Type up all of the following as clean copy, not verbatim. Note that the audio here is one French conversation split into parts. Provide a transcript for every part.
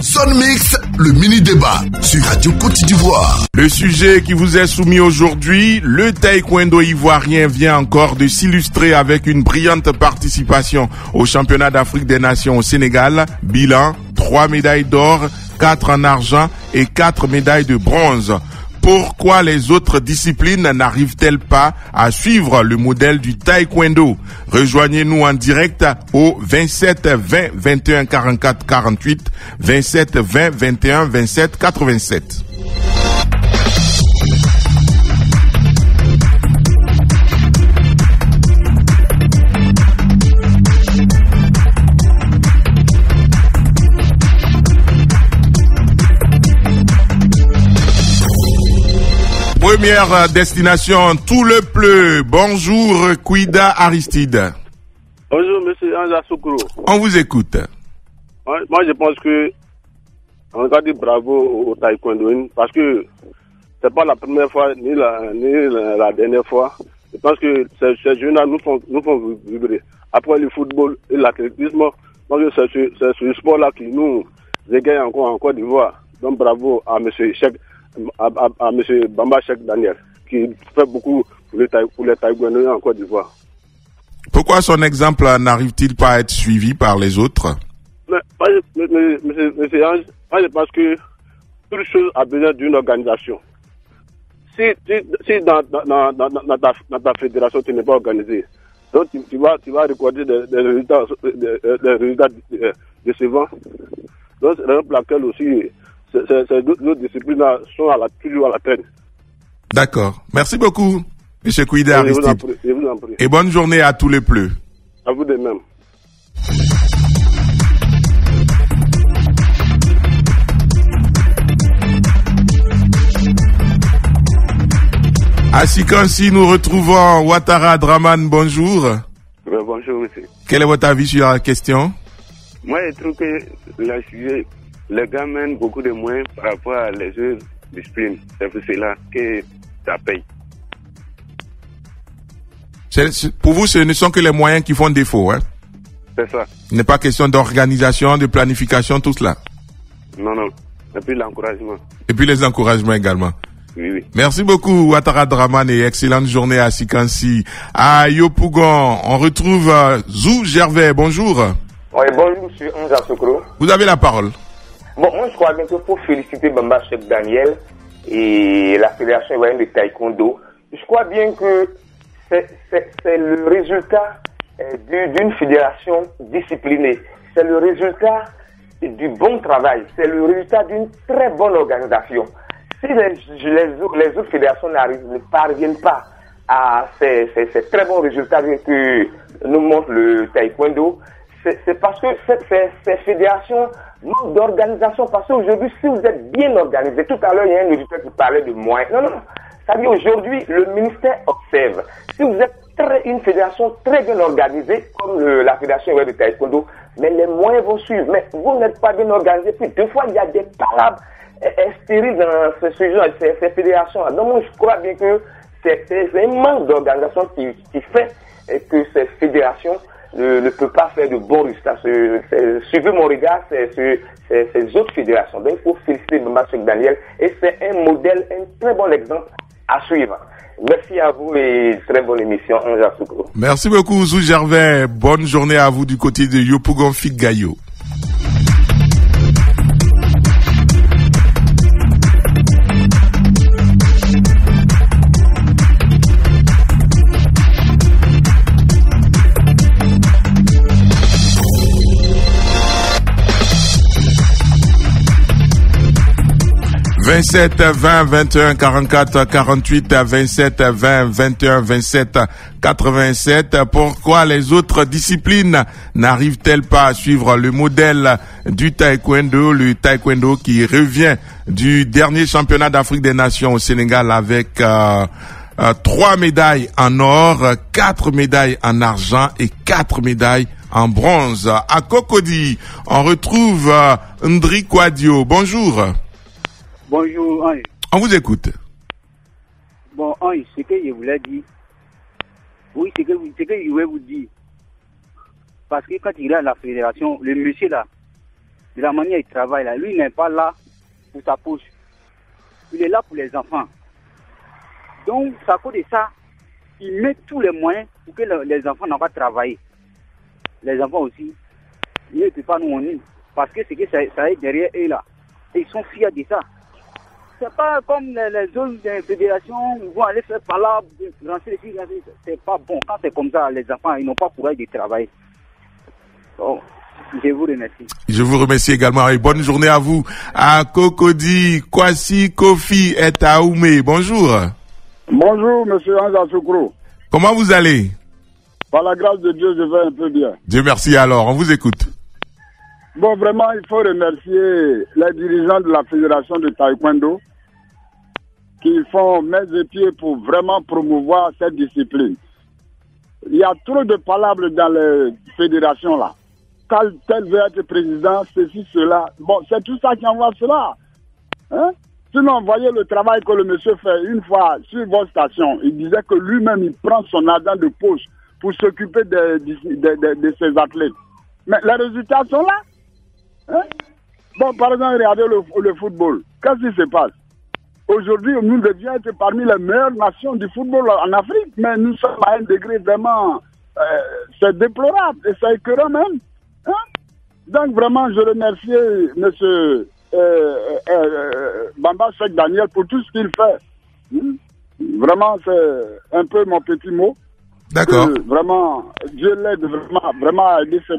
Son Mix, le mini-débat sur Radio Côte d'Ivoire. Le sujet qui vous est soumis aujourd'hui, le taekwondo ivoirien vient encore de s'illustrer avec une brillante participation au championnat d'Afrique des Nations au Sénégal. Bilan, 3 médailles d'or, 4 en argent et 4 médailles de bronze. Pourquoi les autres disciplines n'arrivent-elles pas à suivre le modèle du taekwondo? Rejoignez-nous en direct au 27 20 21 44 48, 27 20 21 27 87. Première destination, tout le pleu. Bonjour, Kouida Aristide. Bonjour, monsieur Anja Soukro. On vous écoute. Moi, je pense que on doit dire bravo au taekwondo parce que c'est pas la première fois ni la dernière fois. Je pense que ces jeunes-là nous font vibrer. Après le football et l'athlétisme, c'est ce sport-là qui nous égaye encore en Côte d'Ivoire. Donc bravo à monsieur Cheikh. À M. Bamba Cheikh Daniel, qui fait beaucoup pour les taïwanais en Côte d'Ivoire. Pourquoi son exemple n'arrive-t-il pas à être suivi par les autres? Monsieur Ange, moi je pense que toute chose a besoin d'une organisation. Si dans ta fédération tu n'es pas organisé, donc tu vas recorder des résultats décevants. Donc c'est la raison pour laquelle aussi ces deux disciplines sont toujours à la traîne. D'accord. Merci beaucoup, M. Kouida Aristide. Je vous en prie. Et bonne journée à tous les pleux. À vous de même. À Sikansi, nous retrouvons Ouattara Draman. Bonjour. Bonjour, monsieur. Quel est votre avis sur la question? Moi, je trouve que le sujet, les gars mènent beaucoup de moyens par rapport à les autres disciplines. C'est pour cela que ça paye. Pour vous, ce ne sont que les moyens qui font défaut, hein? C'est ça. Il n'est pas question d'organisation, de planification, tout cela. Non. Et puis l'encouragement. Et puis les encouragements également. Oui. Merci beaucoup, Ouattara Draman, et excellente journée à Sikansi. À Yopougon, on retrouve Zou Gervais. Bonjour. Oui, bonjour, monsieur Anja Soukro. Vous avez la parole. Bon, moi, je crois bien qu'il faut féliciter Bamba Cheikh Daniel et la Fédération ivoirienne de taekwondo. Je crois bien que c'est le résultat d'une fédération disciplinée. C'est le résultat du bon travail. C'est le résultat d'une très bonne organisation. Si les autres fédérations ne parviennent pas à ces très bons résultats que nous montre le taekwondo, c'est parce que ces fédérations manquent d'organisation. Parce qu'aujourd'hui, si vous êtes bien organisé, tout à l'heure, il y a un auditeur qui parlait de moyens. Non. Ça dit aujourd'hui, le ministère observe. Si vous êtes une fédération très bien organisée, comme la fédération de taekwondo, mais les moyens vont suivre. Mais vous n'êtes pas bien organisé. Puis deux fois, il y a des palabres stériles dans ces fédérations. Donc moi, je crois bien que c'est un manque d'organisation qui fait que ces fédérations ne peut pas faire de bons résultats. Suivez mon regard, c'est ces autres fédérations. Donc il faut féliciter Bamba Cheikh Daniel et c'est un modèle, un très bon exemple à suivre. Merci à vous et très bonne émission. Merci beaucoup, Zou Gervais. Bonne journée à vous du côté de Yopougon Figgayo. « 27 20 21 44 48 27 20 21 27 87. Pourquoi les autres disciplines n'arrivent-elles pas à suivre le modèle du taekwondo, le taekwondo qui revient du dernier championnat d'Afrique des Nations au Sénégal avec 3 médailles en or, 4 médailles en argent et 4 médailles en bronze. À Cocody, on retrouve Ndri Kwadio. Bonjour. Bonjour, Henri. On vous écoute. Bon, Henri, ce que je voulais dire, oui, ce que je voulais vous dire, parce que quand il est à la fédération, le monsieur là, de la manière il travaille là. Lui, il n'est pas là pour sa poche. Il est là pour les enfants. Donc, c'est à cause de ça, il met tous les moyens pour que les enfants n'ont pas travaillé. Les enfants aussi, ils ne peuvent pas nous unir. Parce que c'est que ça est derrière eux là. Et ils sont fiers de ça. C'est pas comme les autres fédérations vont aller faire par là, lancer les filles. C'est pas bon. Quand c'est comme ça, les enfants, ils n'ont pas courage de travailler. Donc, je vous remercie. Je vous remercie également et bonne journée à vous. À Cocody, Kwasi Kofi est à Oumé. Bonjour. Bonjour, monsieur Anza Soukro. Comment vous allez? Par la grâce de Dieu, je vais un peu bien. Dieu merci alors, on vous écoute. Bon, vraiment, il faut remercier les dirigeants de la Fédération de Taekwondo qui font main et pieds pour vraiment promouvoir cette discipline. Il y a trop de palabres dans les fédérations là. Quand tel veut être président, ceci, cela. Bon, c'est tout ça qui envoie cela. Hein? Sinon, voyez le travail que le monsieur fait une fois sur votre station. Il disait que lui-même, il prend son argent de poche pour s'occuper de ses athlètes. Mais les résultats sont là. Hein? Bon, par exemple, regardez le football. Qu'est-ce qui se passe? Aujourd'hui, nous devions être parmi les meilleures nations du football en Afrique, mais nous sommes à un degré vraiment... c'est déplorable et c'est écœurant même. Hein? Donc, vraiment, je remercie monsieur Bamba Cheikh Daniel pour tout ce qu'il fait. Vraiment, c'est un peu mon petit mot. D'accord. Vraiment, Dieu l'aide vraiment à aider ces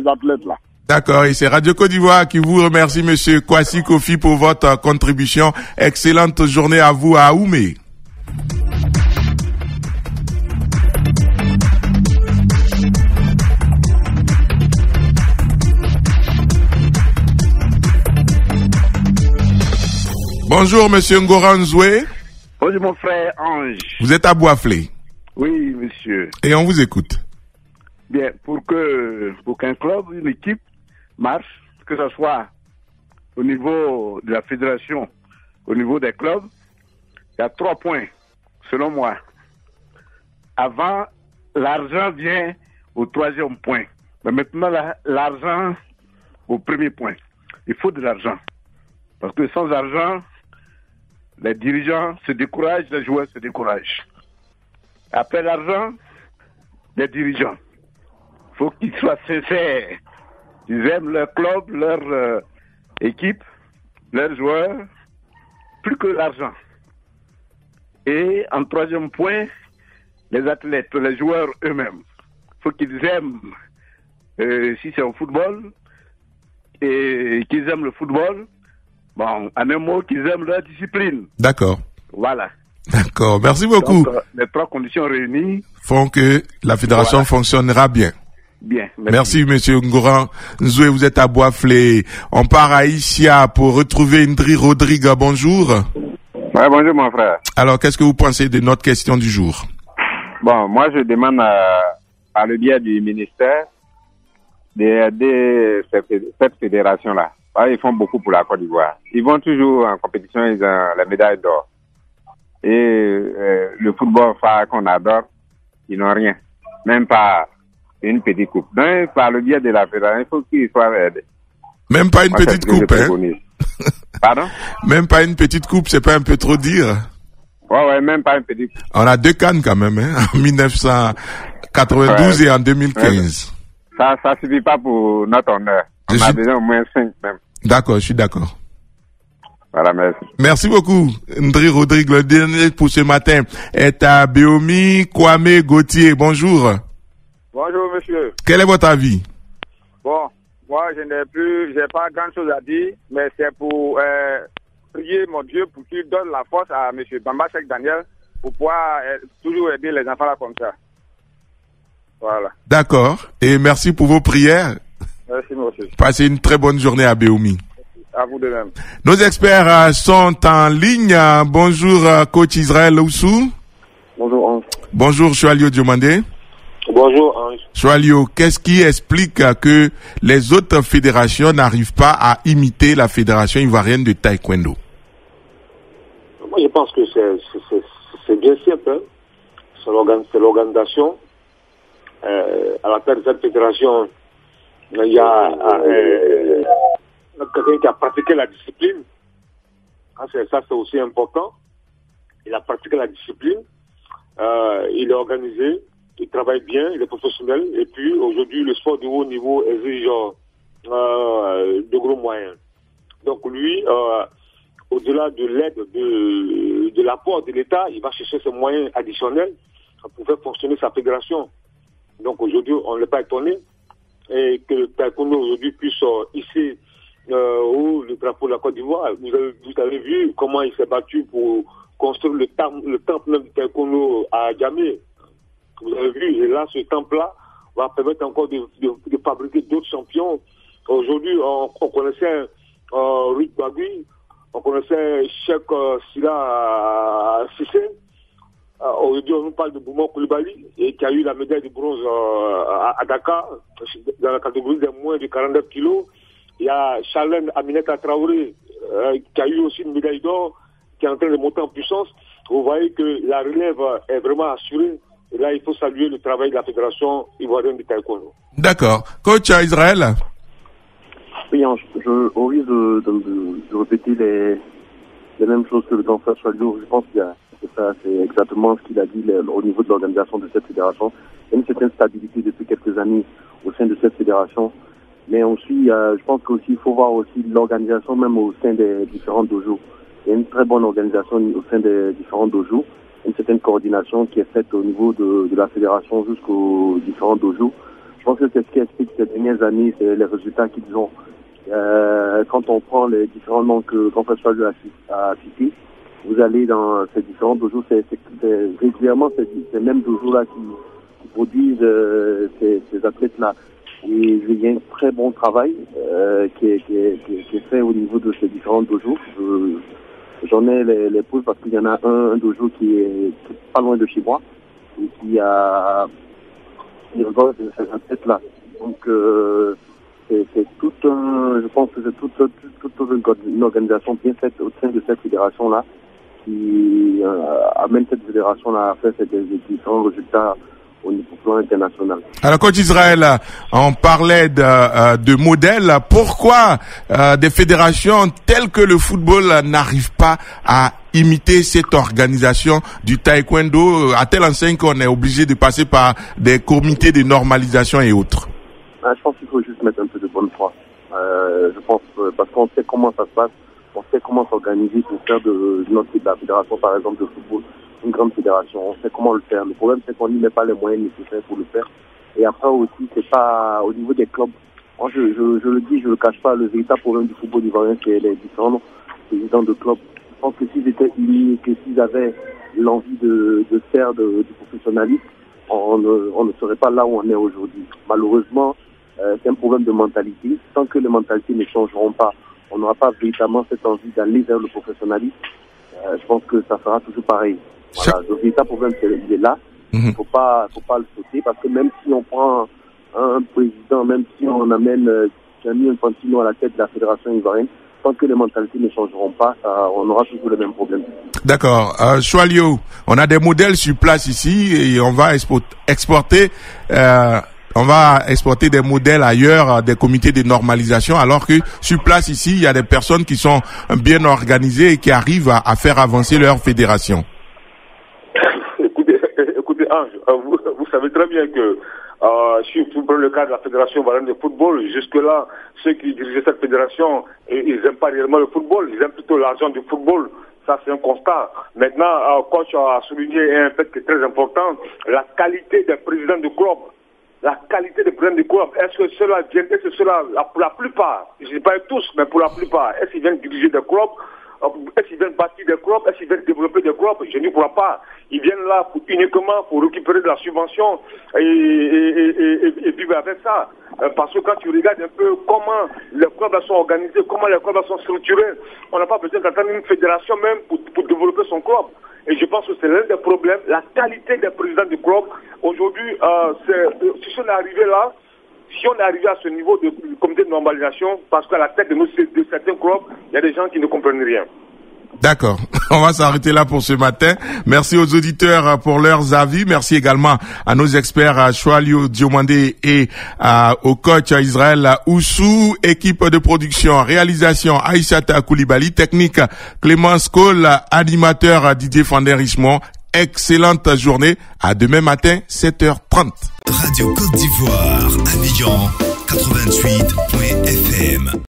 athlètes-là. D'accord, et c'est Radio Côte d'Ivoire qui vous remercie, monsieur Kwasi Kofi, pour votre contribution. Excellente journée à vous à Oumé. Bonjour, monsieur Ngoran Zoué. Bonjour, mon frère Ange. Vous êtes à Boisflé. Oui, monsieur. Et on vous écoute. Bien, pour qu'un club, une équipe marche, que ce soit au niveau de la fédération, au niveau des clubs, il y a 3 points, selon moi. Avant, l'argent vient au 3e point. Mais maintenant, l'argent au 1er point. Il faut de l'argent. Parce que sans argent, les dirigeants se découragent, les joueurs se découragent. Après l'argent, les dirigeants. Il faut qu'ils soient sincères. Ils aiment leur club, leur équipe, leurs joueurs, plus que l'argent. Et en 3e point, les athlètes, les joueurs eux-mêmes. Il faut qu'ils aiment, si c'est au football, et qu'ils aiment le football, bon, en un mot, qu'ils aiment leur discipline. D'accord. Voilà. D'accord, merci beaucoup. Donc, les 3 conditions réunies font que la fédération fonctionnera bien. Bien. Merci, monsieur Ngoran Nzoué, vous êtes à Boisflé. On part à Isia pour retrouver Ndri Rodrigue. Bonjour. Ouais, bonjour, mon frère. Alors, qu'est-ce que vous pensez de notre question du jour? Bon, moi, je demande par le biais du ministère d'aider cette fédération-là. Ils font beaucoup pour la Côte d'Ivoire. Ils vont toujours en compétition, ils ont la médaille d'or. Et le football phare qu'on adore, ils n'ont rien. Même pas une petite coupe. Donc, par le biais de la fédération, il faut qu'ils soient aidés. Même pas une petite coupe, hein? Pardon? Même pas une petite coupe, c'est pas un peu trop dire? Ouais, même pas une petite coupe. On a 2 cannes quand même, hein? En 1992 et en 2015. Ça suffit pas pour notre honneur. On a besoin au moins 5 même. D'accord, je suis d'accord. Voilà, merci. Merci beaucoup, Ndri Rodrigue. Le dernier pour ce matin est à Béomi Kwame Gauthier. Bonjour. Bonjour, monsieur. Quel est votre avis? Bon, moi, j'ai pas grand chose à dire, mais c'est pour prier mon Dieu pour qu'il donne la force à monsieur Bamba Cheikh Daniel pour pouvoir toujours aider les enfants là comme ça. Voilà. D'accord. Et merci pour vos prières. Merci, monsieur. Passez une très bonne journée à Béomi. À vous de même. Nos experts sont en ligne. Bonjour, coach Israël Oussou. Bonjour, Ange. Bonjour, Choualio Diomandé. Bonjour, Ange. Choualio, qu'est-ce qui explique que les autres fédérations n'arrivent pas à imiter la fédération ivoirienne de taekwondo? Moi, je pense que c'est bien simple. Hein. C'est l'organisation. À la tête de cette fédération, il y a quelqu'un qui a pratiqué la discipline. Ça, c'est aussi important. Il a pratiqué la discipline. Il est organisé. Il travaille bien. Il est professionnel. Et puis, aujourd'hui, le sport de haut niveau exige de gros moyens. Donc, lui, au-delà de l'aide, de l'apport de l'État, il va chercher ses moyens additionnels pour faire fonctionner sa fédération. Donc, aujourd'hui, on n'est pas étonné et que le taekwondo aujourd'hui puisse hisser le drapeau de la Côte d'Ivoire. Vous avez vu comment il s'est battu pour construire le temple même du taekwondo à Djamé. Vous avez vu, et là, ce temple-là va permettre encore de fabriquer d'autres champions. Aujourd'hui, on connaissait Rick Bagui, on connaissait Cheikh Silla Sissé. Aujourd'hui, on nous parle de Boumou Koulibaly, et qui a eu la médaille de bronze à Dakar, dans la catégorie des moins de 49 kilos. Il y a Charlène Aminata Traoré, qui a eu aussi une médaille d'or, qui est en train de monter en puissance. Vous voyez que la relève est vraiment assurée. Et là, il faut saluer le travail de la Fédération ivoirienne du taekwondo. D'accord. Coach Israël? Oui, au risque de répéter les mêmes choses que le danseur Choualio, je pense que c'est exactement ce qu'il a dit au niveau de l'organisation de cette fédération. Il y a une certaine stabilité depuis quelques années au sein de cette fédération. Mais aussi, je pense qu'il faut voir aussi l'organisation même au sein des différents dojos. Il y a une très bonne organisation au sein des différents dojos, une certaine coordination qui est faite au niveau de la fédération jusqu'aux différents dojos. Je pense que c'est ce qui explique ces dernières années, c'est les résultats qu'ils ont. Quand on prend les différents noms que Jean-François a cités, vous allez dans ces différents dojos, c'est régulièrement ces mêmes dojos-là qui produisent ces athlètes-là. Et il y a un très bon travail qui est fait au niveau de ces différents dojos. J'en ai les preuves parce qu'il y en a un dojo qui est pas loin de chez moi et qui regorge de ces athlètes-là. Donc c'est je pense que c'est toute une organisation bien faite au sein de cette fédération-là qui amène cette fédération-là à faire des différents résultats au niveau plan international. Alors, coach Israël, on parlait de modèles. Pourquoi des fédérations telles que le football n'arrivent pas à imiter cette organisation du taekwondo à telle enseigne qu'on est obligé de passer par des comités de normalisation et autres? Je pense qu'il faut juste mettre un peu de bonne foi. Je pense parce qu'on sait comment ça se passe, on sait comment s'organiser pour faire de la fédération, par exemple, de football, une grande fédération, on sait comment le faire. Le problème, c'est qu'on n'y met pas les moyens nécessaires pour le faire. Et après aussi, c'est pas au niveau des clubs. Moi, je le dis, je le cache pas, le véritable problème du football ivoirien, c'est les différents présidents de clubs. Je pense que s'ils étaient unis, que s'ils avaient l'envie de faire du professionnalisme, on ne serait pas là où on est aujourd'hui. Malheureusement, c'est un problème de mentalité. Tant que les mentalités ne changeront pas, on n'aura pas véritablement cette envie d'aller vers le professionnalisme. Je pense que ça sera toujours pareil. Voilà, le véritable problème, il est là. Il faut pas le sauter parce que même si on prend un président, même si on amène Gianni Infantino à la tête de la fédération ivoirienne, tant que les mentalités ne changeront pas, on aura toujours les mêmes problèmes. D'accord. Choualio, on a des modèles sur place ici et on va exporter des modèles ailleurs, des comités de normalisation, alors que sur place ici, il y a des personnes qui sont bien organisées et qui arrivent à faire avancer leur fédération. Écoutez, Ange, vous savez très bien que si vous prenez le cas de la Fédération ivoirienne de football, jusque-là, ceux qui dirigeaient cette fédération, ils n'aiment pas réellement le football, ils aiment plutôt l'argent du football. Ça, c'est un constat. Maintenant, coach a souligné un fait qui est très important, la qualité des présidents de club. La qualité des présidents de club. Est-ce que cela, pour la plupart, je ne dis pas tous, mais pour la plupart, est-ce qu'ils viennent diriger des clubs? Est-ce qu'ils viennent bâtir des clubs? Est-ce qu'ils viennent développer des clubs? Je n'y crois pas. Ils viennent là uniquement pour récupérer de la subvention et vivre avec ça. Parce que quand tu regardes un peu comment les clubs sont organisés, comment les clubs sont structurés, on n'a pas besoin d'attendre une fédération même pour développer son club. Et je pense que c'est l'un des problèmes, la qualité des présidents du club. Aujourd'hui, si on est arrivé là, si on est arrivé à ce niveau de comité de normalisation, parce qu'à la tête de certains clubs, il y a des gens qui ne comprennent rien. D'accord. On va s'arrêter là pour ce matin. Merci aux auditeurs pour leurs avis. Merci également à nos experts, Choualio Diomandé et au coach Israël Oussou. Équipe de production, réalisation Aïssata Koulibaly, technique Clémence Cole, animateur Didier Fander-Richemont. Excellente journée. À demain matin, 7h30. Radio Côte d'Ivoire, Abidjan, 88.fm.